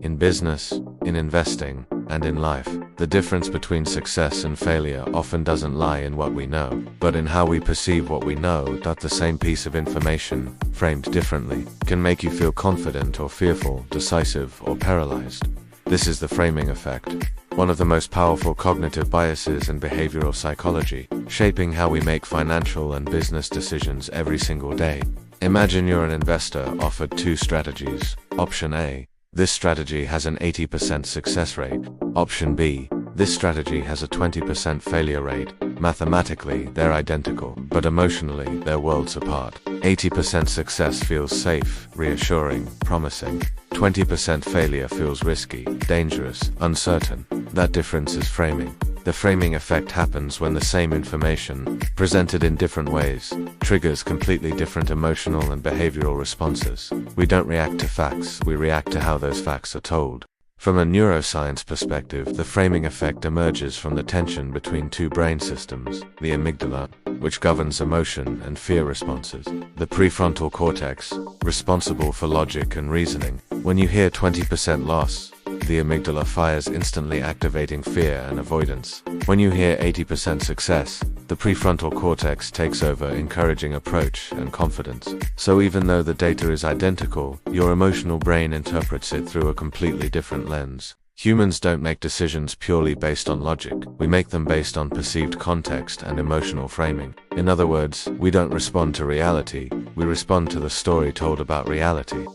In business, in investing, and in life, the difference between success and failure often doesn't lie in what we know, but in how we perceive what we know. The same piece of information, framed differently, can make you feel confident or fearful, decisive or paralyzed. This is the framing effect, one of the most powerful cognitive biases in behavioral psychology, shaping how we make financial and business decisions every single day. Imagine you're an investor offered two strategies. Option A: this strategy has an 80% success rate. Option B: this strategy has a 20% failure rate. Mathematically, they're identical, but emotionally, they're worlds apart. 80% success feels safe, reassuring, promising. 20% failure feels risky, dangerous, uncertain. That difference is framing. The framing effect happens when the same information, presented in different ways, triggers completely different emotional and behavioral responses. We don't react to facts, we react to how those facts are told. From a neuroscience perspective, the framing effect emerges from the tension between two brain systems: the amygdala, which governs emotion and fear responses, the prefrontal cortex, responsible for logic and reasoning. When you hear 20% loss, the amygdala fires, instantly activating fear and avoidance. When you hear 80% success, the prefrontal cortex takes over, encouraging approach and confidence. So even though the data is identical, your emotional brain interprets it through a completely different lens. Humans don't make decisions purely based on logic. We make them based on perceived context and emotional framing. In other words, we don't respond to reality, we respond to the story told about reality.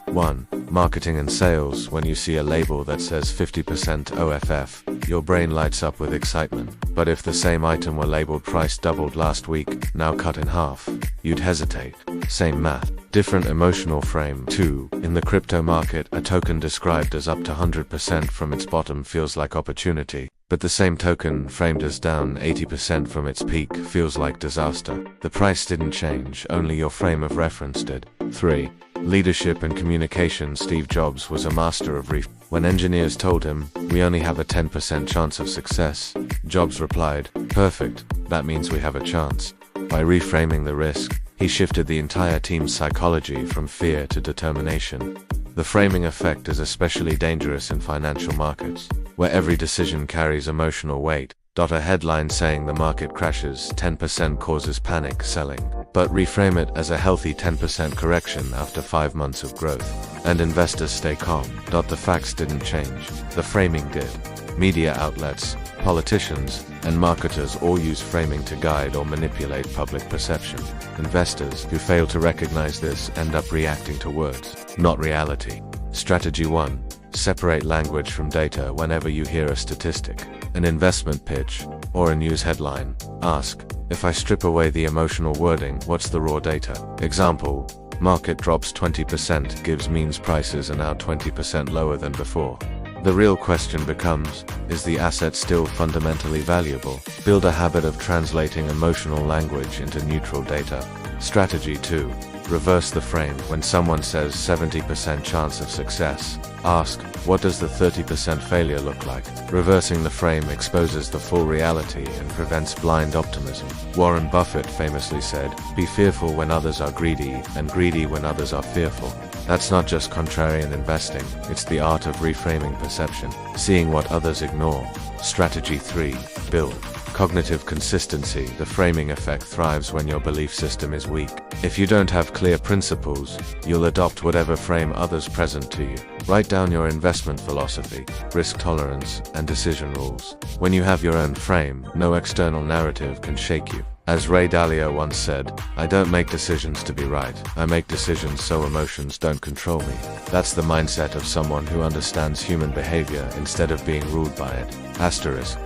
1. Marketing and sales. When you see a label that says 50% OFF, your brain lights up with excitement. But if the same item were labeled price doubled last week, now cut in half, you'd hesitate. Same math, different emotional frame. 2. In the crypto market, a token described as up to 100% from its bottom feels like opportunity, but the same token framed as down 80% from its peak feels like disaster. The price didn't change, only your frame of reference did. 3. Leadership and communication. Steve Jobs was a master of reframe. When engineers told him, "We only have a 10% chance of success," Jobs replied, "Perfect, that means we have a chance." By reframing the risk, he shifted the entire team's psychology from fear to determination. The framing effect is especially dangerous in financial markets, where every decision carries emotional weight. A headline saying the market crashes 10% causes panic selling, but reframe it as a healthy 10% correction after 5 months of growth, and investors stay calm. The facts didn't change, the framing did. Media outlets, politicians, and marketers all use framing to guide or manipulate public perception. Investors who fail to recognize this end up reacting to words, not reality. Strategy 1. Separate language from data. Whenever you hear a statistic, an investment pitch, or a news headline, ask, if I strip away the emotional wording, what's the raw data? Example: market drops 20%, gives means prices are now 20% lower than before. The real question becomes, is the asset still fundamentally valuable? Build a habit of translating emotional language into neutral data. Strategy 2. Reverse the frame. When someone says 70% chance of success, ask, what does the 30% failure look like? Reversing the frame exposes the full reality and prevents blind optimism. Warren Buffett famously said, "Be fearful when others are greedy, and greedy when others are fearful." That's not just contrarian investing, it's the art of reframing perception, seeing what others ignore. Strategy 3. Build cognitive consistency. The framing effect thrives when your belief system is weak. If you don't have clear principles, you'll adopt whatever frame others present to you. Write down your investment philosophy, risk tolerance, and decision rules. When you have your own frame, no external narrative can shake you. As Ray Dalio once said, "I don't make decisions to be right, I make decisions so emotions don't control me." That's the mindset of someone who understands human behavior instead of being ruled by it. Asterisk.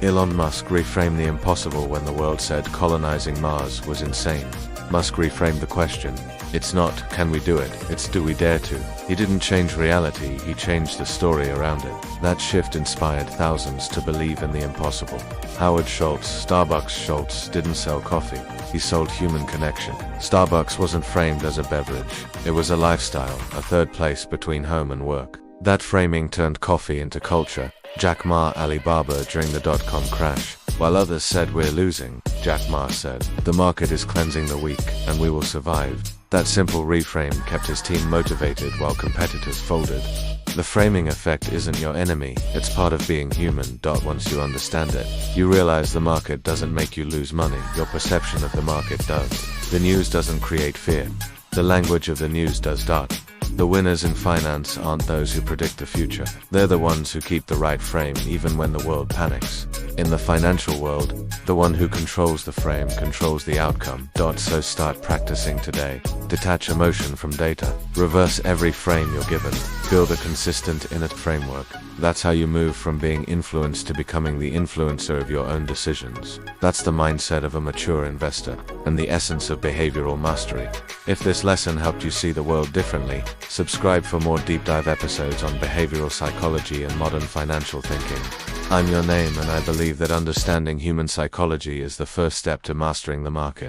Elon Musk reframed the impossible when the world said colonizing Mars was insane. Musk reframed the question. It's not, can we do it? It's, do we dare to? He didn't change reality, he changed the story around it. That shift inspired thousands to believe in the impossible. Howard Schultz, Starbucks Schultz, didn't sell coffee. He sold human connection. Starbucks wasn't framed as a beverage. It was a lifestyle, a third place between home and work. That framing turned coffee into culture. Jack Ma Alibaba during the dot-com crash. While others said we're losing, Jack Ma said, the market is cleansing the weak, and we will survive. That simple reframe kept his team motivated while competitors folded. The framing effect isn't your enemy, it's part of being human. Once you understand it, you realize the market doesn't make you lose money, your perception of the market does. The news doesn't create fear. The language of the news does. The winners in finance aren't those who predict the future. They're the ones who keep the right frame even when the world panics. In the financial world, the one who controls the frame controls the outcome. So start practicing today. Detach emotion from data. Reverse every frame you're given. Build a consistent inner framework. That's how you move from being influenced to becoming the influencer of your own decisions. That's the mindset of a mature investor, and the essence of behavioral mastery. If this lesson helped you see the world differently, subscribe for more deep dive episodes on behavioral psychology and modern financial thinking. I'm your name, and I believe that understanding human psychology is the first step to mastering the market.